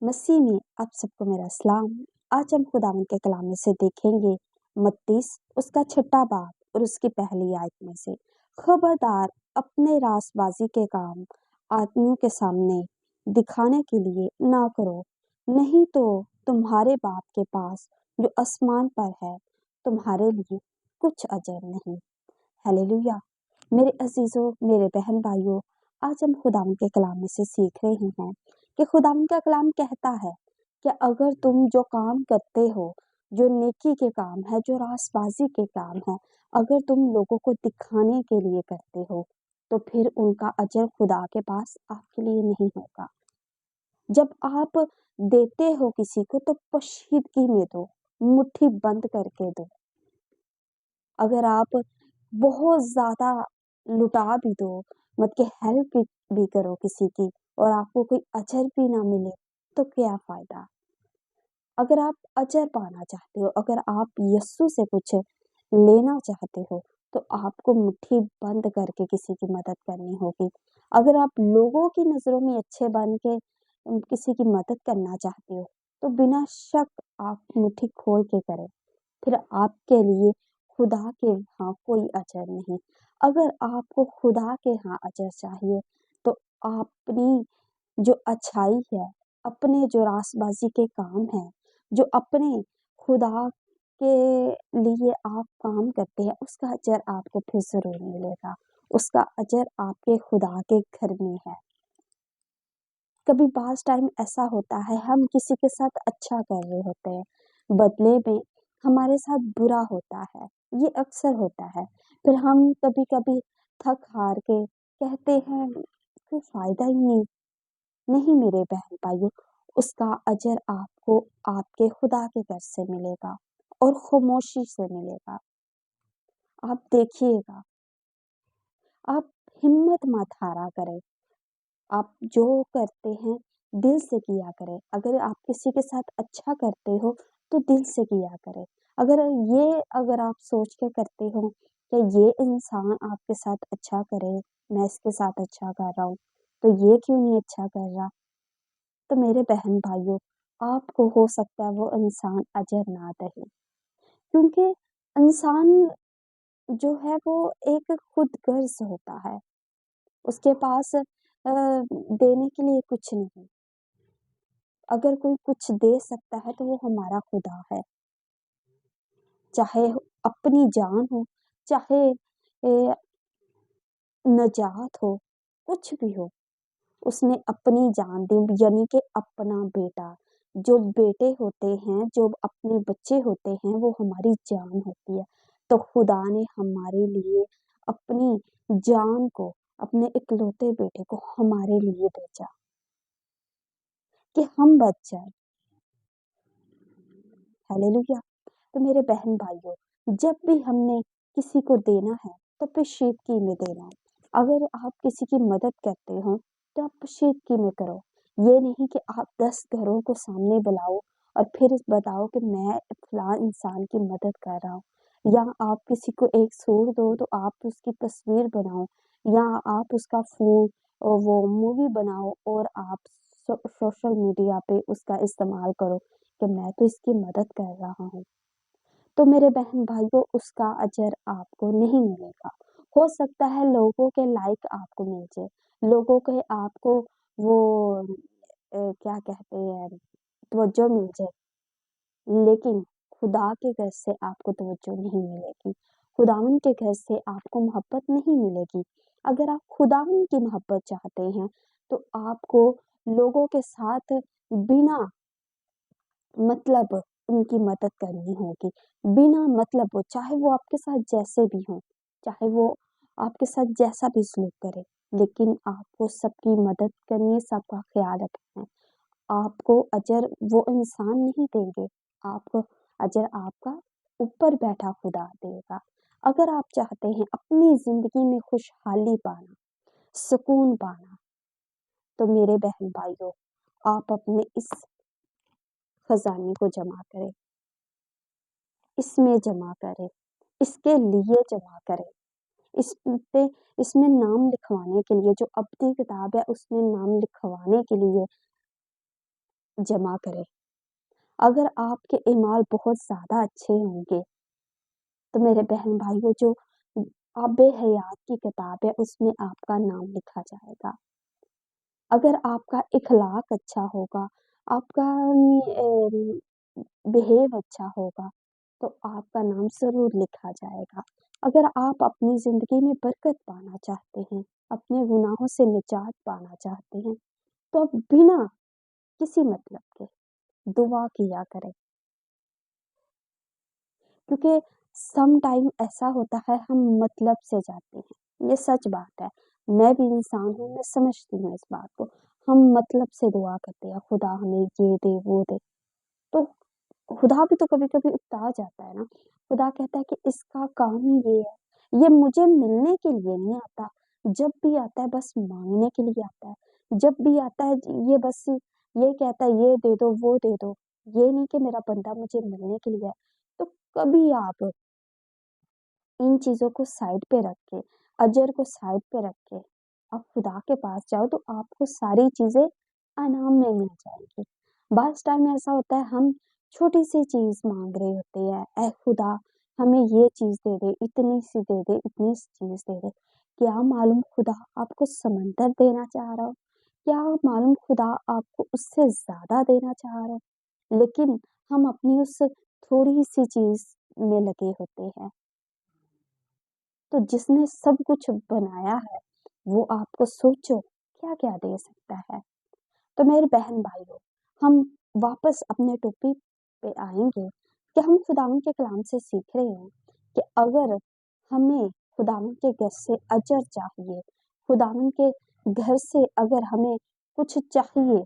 मसीह में आप सबको मेरा सलाम। आज हम खुदावंद के कलाम में से देखेंगे मत्ती उसका 6 बाब और उसकी पहली आयत में से, खबरदार अपने रासबाजी के काम आदमियों के सामने दिखाने के लिए ना करो, नहीं तो तुम्हारे बाप के पास जो आसमान पर है तुम्हारे लिए कुछ अजर नहीं। हालेलुया। मेरे अजीजों, मेरे बहन भाइयों, आज हम खुदावंद के कलाम में से सीख रहे हैं कि खुदावंद का कलाम कहता है कि अगर तुम जो काम करते हो, जो नेकी के काम है, जो रासबाजी के काम है, अगर तुम लोगों को दिखाने के लिए करते हो तो फिर उनका अजर खुदा के पास आपके लिए नहीं होगा। जब आप देते हो किसी को तो पोशीदगी में दो, मुट्ठी बंद करके दो। अगर आप बहुत ज्यादा लुटा भी दो, मत के हेल्प भी करो किसी की और आपको कोई अजर भी ना मिले तो क्या फायदा। अगर आप अजर पाना चाहते हो, अगर आप यस्सु से कुछ लेना चाहते हो तो आपको मुट्ठी बंद करके किसी की मदद करनी होगी। अगर आप लोगों की नजरों में अच्छे बन के किसी की मदद करना चाहते हो तो बिना शक आप मुट्ठी खोल के करें, फिर आपके लिए खुदा के यहाँ कोई अजर नहीं। अगर आपको खुदा के यहाँ अजर चाहिए तो अपनी जो अच्छाई है, अपने जो रासबाजी के काम है, जो अपने खुदा के लिए आप काम करते हैं, उसका अजर आपको फिर जरूर मिलेगा। उसका अजर आपके खुदा के घर में है। कभी बास टाइम ऐसा होता है, हम किसी के साथ अच्छा कर रहे होते हैं, बदले में हमारे साथ बुरा होता है। ये अक्सर होता है। फिर हम कभी कभी थक हार के कहते हैं कोई फायदा ही नहीं। नहीं मेरे बहन भाइयों, उसका अजर आपको आपके खुदा के घर से मिलेगा और खामोशी से मिलेगा। आप देखिएगा, आप हिम्मत मत हारा करें। आप जो करते हैं दिल से किया करें। अगर आप किसी के साथ अच्छा करते हो तो दिल से किया करें। अगर आप सोच के करते हो कि ये इंसान आपके साथ अच्छा करे, मैं इसके साथ अच्छा कर रहा हूँ तो ये क्यों नहीं अच्छा कर रहा, तो मेरे बहन भाइयों, आपको हो सकता है वो इंसान अजर ना दे, क्योंकि इंसान जो है वो एक खुद गर्ज होता है। उसके पास देने के लिए कुछ नहीं। अगर कोई कुछ दे सकता है तो वो हमारा खुदा है। चाहे अपनी जान हो, चाहे नजात हो, कुछ भी हो, उसने अपनी जान दी, यानी कि अपना बेटा। जो बेटे होते हैं, जो अपने बच्चे होते हैं, वो हमारी जान होती है। तो खुदा ने हमारे लिए अपनी जान को, अपने इकलौते बेटे को हमारे लिए भेजा कि हम बच जाए। हालेलुया। तो मेरे बहन भाइयों, जब भी हमने किसी को देना है तो पेशीदगी में देना। अगर आप किसी की मदद करते हो तो आप पेशीदगी में करो। ये नहीं कि आप 10 घरों को सामने बुलाओ और फिर बताओ कि मैं फलां इंसान की मदद कर रहा हूँ, या आप किसी को एक सूट दो तो आप उसकी तस्वीर बनाओ, या आप उसका फोन वो मूवी बनाओ और आप सोशल मीडिया पे उसका इस्तेमाल करो कि मैं तो इसकी मदद कर रहा हूँ। तो मेरे बहन भाइयों, उसका अजर आपको नहीं मिलेगा। हो सकता है लोगों के लाइक आपको मिल जाए, लोगों के आपको वो क्या कहते हैं तवज्जो मिल जाए, लेकिन खुदा के घर से आपको तवज्जो नहीं मिलेगी। खुदावन के घर से आपको मोहब्बत नहीं मिलेगी। अगर आप खुदावन की मोहब्बत चाहते हैं तो आपको लोगों के साथ बिना मतलब उनकी मदद करनी होगी, बिना मतलब वो, चाहे वो आपके साथ जैसे भी हो, चाहे वो आपके साथ जैसा भी सलूक करे, लेकिन आपको सबकी मदद करनी है, सबका ख्याल रखना है। आपको अजर वो इंसान नहीं देंगे, आपको अजर आपका ऊपर बैठा खुदा देगा। अगर आप चाहते हैं अपनी जिंदगी में खुशहाली पाना, सुकून पाना, तो मेरे बहन भाइयों, आप अपने इस खजाने को जमा करें, इसमें जमा करें, इसके लिए जमा करें। इस पे इसमें नाम लिखवाने के लिए, जो अब्दी किताब है उसमें नाम लिखवाने के लिए जमा करें। अगर आपके ईमाल बहुत ज़्यादा अच्छे होंगे तो मेरे बहन भाइयों, जो आबे हयात की किताब है उसमें आपका नाम लिखा जाएगा। अगर आपका इखलाक अच्छा होगा, आपका बिहेव अच्छा होगा, तो आपका नाम ज़रूर लिखा जाएगा। अगर आप अपनी ज़िंदगी में बरकत पाना चाहते हैं, अपने गुनाहों से निजात पाना चाहते हैं, तो आप बिना किसी मतलब के दुआ किया करें। क्योंकि सम टाइम ऐसा होता है हम मतलब से जाते हैं, ये सच बात है। मैं भी इंसान हूँ, मैं समझती हूँ इस बात को। हम मतलब से दुआ करते हैं, खुदा हमें ये दे वो दे, तो खुदा भी तो कभी कभी उकता जाता है ना। खुदा कहता है कि इसका काम ही ये है, ये मुझे मिलने के लिए नहीं आता, जब भी आता है बस मांगने के लिए आता है। जब भी आता है ये बस ये कहता है ये दे दो वो दे दो, ये नहीं कि मेरा बंदा मुझे मिलने के लिए है। तो कभी आप इन चीज़ों को साइड पे रख के, अजर को साइड पे रख के आप खुदा के पास जाओ, तो आपको सारी चीज़ें अनाम में मिल जाएगी। बाज़ टाइम ऐसा होता है हम छोटी सी चीज़ मांग रहे होते हैं, ऐ खुदा हमें ये चीज़ दे दे, इतनी सी दे दे, इतनी सी चीज़ दे दे। क्या मालूम खुदा आपको समंदर देना चाह रहा हो, क्या मालूम खुदा आपको उससे ज़्यादा देना चाह रहा हो। लेकिन हम अपनी उस थोड़ी सी चीज़ में लगे होते हैं। तो जिसने सब कुछ बनाया है वो आपको सोचो क्या-क्या दे सकता है। तो मेरे बहन भाइयों, हम वापस अपने टॉपिक पे आएँगे कि हम खुदावंद के कलाम से सीख रहे हैं कि अगर हमें खुदावंद के घर से अजर चाहिए, खुदावंद के घर से अगर हमें कुछ चाहिए,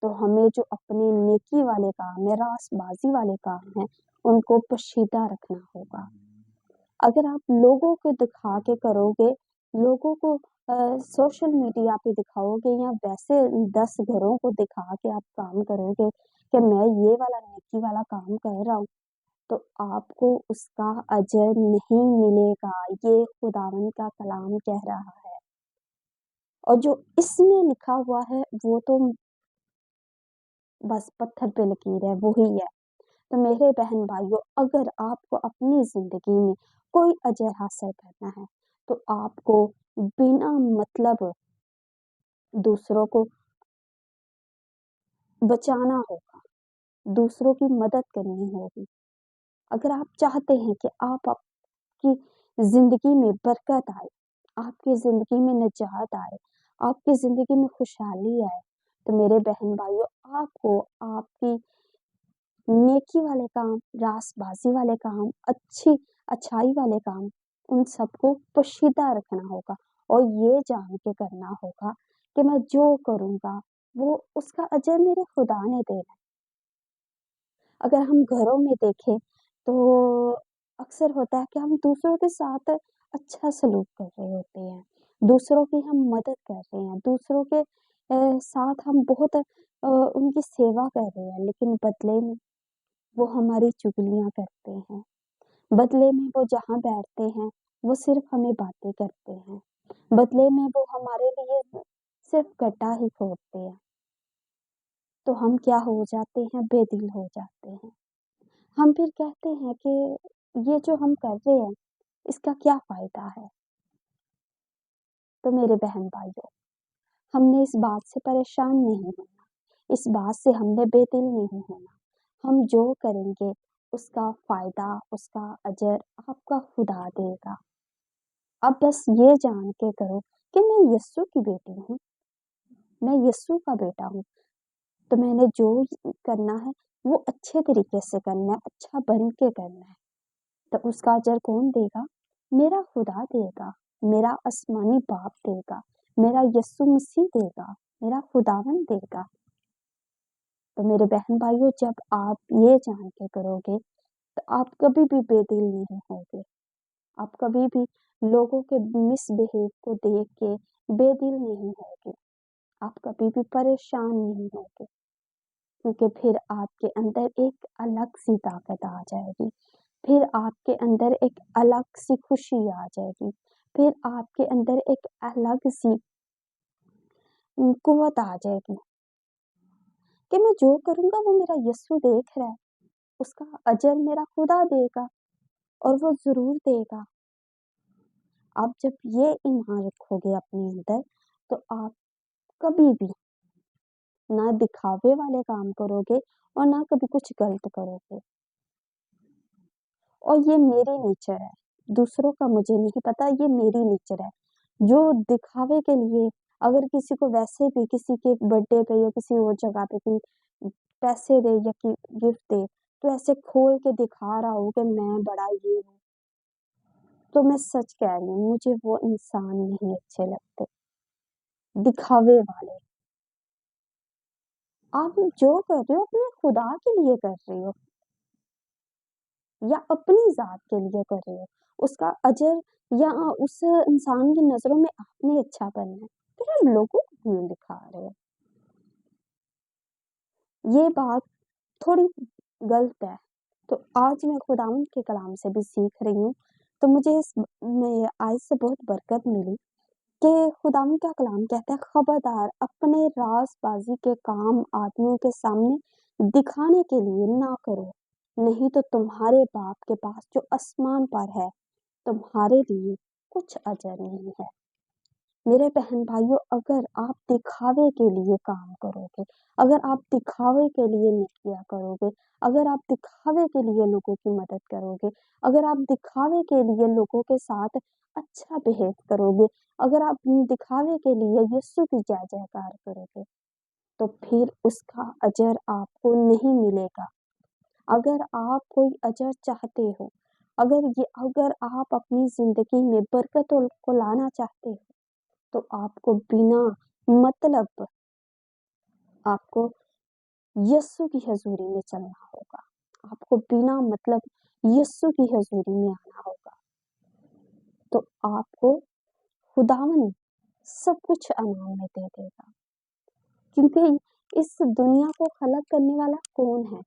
तो हमें जो अपने नेकी वाले काम है, रासबाज़ी वाले काम हैं, उनको पोशीदा रखना होगा। अगर आप लोगों को दिखा के करोगे, लोगों को सोशल मीडिया पे दिखाओगे या वैसे 10 घरों को दिखा के आप काम करोगे कि मैं ये वाला नेकी वाला काम कर रहा हूँ, तो आपको उसका अजर नहीं मिलेगा। ये खुदावंद का कलाम कह रहा है। और जो इसमें लिखा हुआ है वो तो बस पत्थर पे लकीर है, वो ही है। तो मेरे बहन भाइयों, अगर आपको अपनी ज़िंदगी में कोई अजर हासिल करना है, तो आपको बिना मतलब दूसरों को बचाना होगा, दूसरों की मदद करनी होगी। अगर आप चाहते हैं कि आप आपकी ज़िंदगी में बरकत आए, आपकी ज़िंदगी में निजात आए, आपकी ज़िंदगी में खुशहाली आए, तो मेरे बहन भाइयों, आपको आपकी नेकी वाले काम, रासबाज़ी वाले काम, अच्छाई वाले काम, उन सबको पोशीदा रखना होगा और ये जान के करना होगा कि मैं जो करूँगा वो उसका अजर मेरे खुदा ने देना है। अगर हम घरों में देखें तो अक्सर होता है कि हम दूसरों के साथ अच्छा सलूक कर रहे होते हैं, दूसरों की हम मदद कर रहे हैं, दूसरों के साथ हम बहुत उनकी सेवा कर रहे हैं, लेकिन बदले में वो हमारी चुगलियाँ करते हैं। बदले में वो जहाँ बैठते हैं, वो सिर्फ़ हमें बातें करते हैं। बदले में वो हमारे लिए सिर्फ़ गड्ढा ही खोदते हैं। तो हम क्या हो जाते हैं, बेदिल हो जाते हैं। हम फिर कहते हैं कि ये जो हम कर रहे हैं, इसका क्या फ़ायदा है? तो मेरे बहन-भाइयों, हमने इस बात से परेशान नहीं होना, इस बात से हमने बेदिल नहीं होना। हम जो करेंगे उसका फ़ायदा, उसका अजर आपका खुदा देगा। आप बस ये जान के करो कि मैं यस्सु की बेटी हूँ, मैं यस्सु का बेटा हूँ, तो मैंने जो करना है वो अच्छे तरीके से करना है, अच्छा बन के करना है। तो उसका अजर कौन देगा? मेरा खुदा देगा, मेरा आसमानी बाप देगा, मेरा यस्सु मसीह देगा, मेरा खुदावंद देगा। तो मेरे बहन भाइयों, जब आप ये जान के करोगे तो आप कभी भी बेदिल नहीं होगे। आप कभी भी लोगों के मिसबिहेव को देख के बेदिल नहीं होगे। आप कभी भी परेशान नहीं होगे, क्योंकि फिर आपके अंदर एक अलग सी ताकत आ जाएगी, फिर आपके अंदर एक अलग सी खुशी आ जाएगी, फिर आपके अंदर एक अलग सी कुव्वत आ जाएगी। کہ मैं जो करूँगा वो मेरा यीशु देख रहा है, उसका अजर मेरा खुदा देगा और वो ज़रूर देगा। आप जब ये ईमान रखोगे अपने अंदर, तो आप कभी भी ना दिखावे वाले काम करोगे और ना कभी कुछ गलत करोगे। और ये मेरी नेचर है, दूसरों का मुझे नहीं पता, ये मेरी नेचर है। जो दिखावे के लिए अगर किसी को वैसे भी किसी के बर्थडे पे या किसी और जगह पे कोई पैसे दे या कि गिफ्ट दे, तो ऐसे खोल के दिखा रहा हो कि मैं बड़ा ये हूँ, तो मैं सच कह रही हूँ, मुझे वो इंसान नहीं अच्छे लगते, दिखावे वाले। आप जो कर रहे हो अपने खुदा के लिए कर रहे हो या अपनी ज़ात के लिए कर रहे हो, उसका अजर या उस इंसान की नज़रों में आपने अच्छा बनना है, फिर आप लोगों को क्यों दिखा रहे हो? ये बात थोड़ी गलत है। तो आज मैं खुदावंद के कलाम से भी सीख रही हूँ, तो मुझे इस में आज से बहुत बरकत मिली कि खुदावंद का कलाम कहता है, खबरदार अपने राज़बाज़ी के काम आदमियों के सामने दिखाने के लिए ना करो, नहीं तो तुम्हारे बाप के पास जो आसमान पर है, तुम्हारे लिए कुछ अजर नहीं है। मेरे बहन भाइयों, अगर आप दिखावे के लिए काम करोगे, अगर आप दिखावे के लिए नेकियां करोगे, अगर आप दिखावे के लिए लोगों की मदद करोगे, अगर आप दिखावे के लिए लोगों के साथ अच्छा बिहेव करोगे, अगर आप दिखावे के लिए यीशु की जय जयकार करोगे, तो फिर उसका अजर आपको नहीं मिलेगा। अगर आप कोई अजर चाहते हो, अगर आप अपनी जिंदगी में बरकतों को लाना चाहते हो, तो आपको बिना मतलब आपको यीशु की हजूरी में चलना होगा। आपको बिना मतलब यीशु की हजूरी में आना होगा, तो आपको खुदावन सब कुछ अनाम में दे देगा। क्योंकि इस दुनिया को खलक करने वाला कौन है?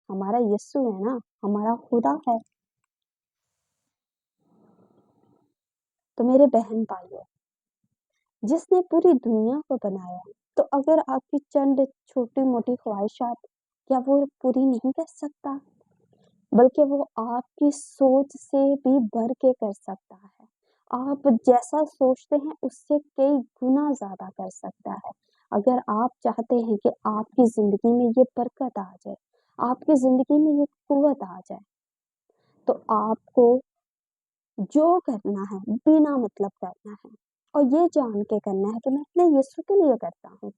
हमारा यीशु है ना, हमारा खुदा है। तो मेरे बहन भाइयों, जिसने पूरी दुनिया को बनाया, तो अगर आपकी चंद छोटी मोटी ख्वाहिशात क्या वो पूरी नहीं कर सकता, बल्कि वो आपकी सोच से भी बढ़ के कर सकता है। आप जैसा सोचते हैं उससे कई गुना ज्यादा कर सकता है। अगर आप चाहते हैं कि आपकी जिंदगी में ये बरकत आ जाए, आपकी जिंदगी में ये कुव्वत आ जाए, तो आपको जो करना है बिना मतलब करना है, और ये जान के करना है कि मैं अपने यीशु के लिए करता हूँ।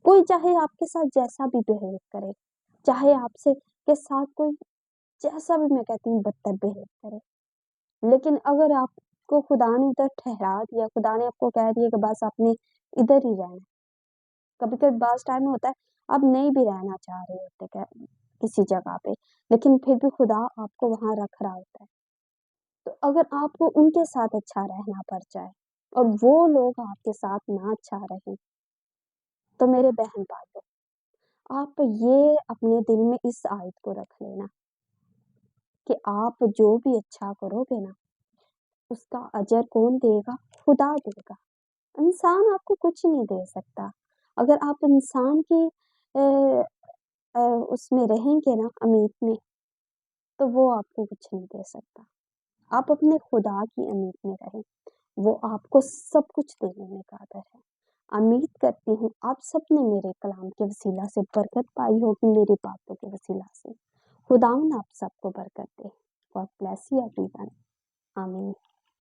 कोई चाहे आपके साथ जैसा भी बिहेव करे, चाहे आपसे के साथ कोई जैसा भी, मैं कहती हूँ, बदतर बिहेव करे, लेकिन अगर आपको खुदा ने उधर ठहरा दिया, खुदा ने आपको कह दिया कि बस आपने इधर ही रहना, कभी कभी बास टाइम होता है आप नहीं भी रहना चाह रहे होते किसी जगह पे, लेकिन फिर भी खुदा आपको वहां रख रहा होता है। तो अगर आपको उनके साथ अच्छा रहना पड़ जाए और वो लोग आपके साथ ना अच्छा रहे, तो मेरे बहन भाइयों, आप ये अपने दिल में इस आयत को रख लेना कि आप जो भी अच्छा करोगे ना, उसका अजर कौन देगा? खुदा देगा। इंसान आपको कुछ नहीं दे सकता। अगर आप इंसान की अ, उसमें रहेंगे ना, उम्मीद में, तो वो आपको कुछ नहीं दे सकता। आप अपने खुदा की उम्मीद में रहें, वो आपको सब कुछ देने में काबिल है। उम्मीद करती हूँ आप सबने मेरे कलाम के वसीला से बरकत पाई होगी, मेरी बातों के वसीला से। खुदावंद आप सबको बरकत दे। God bless you everyone. आमीन।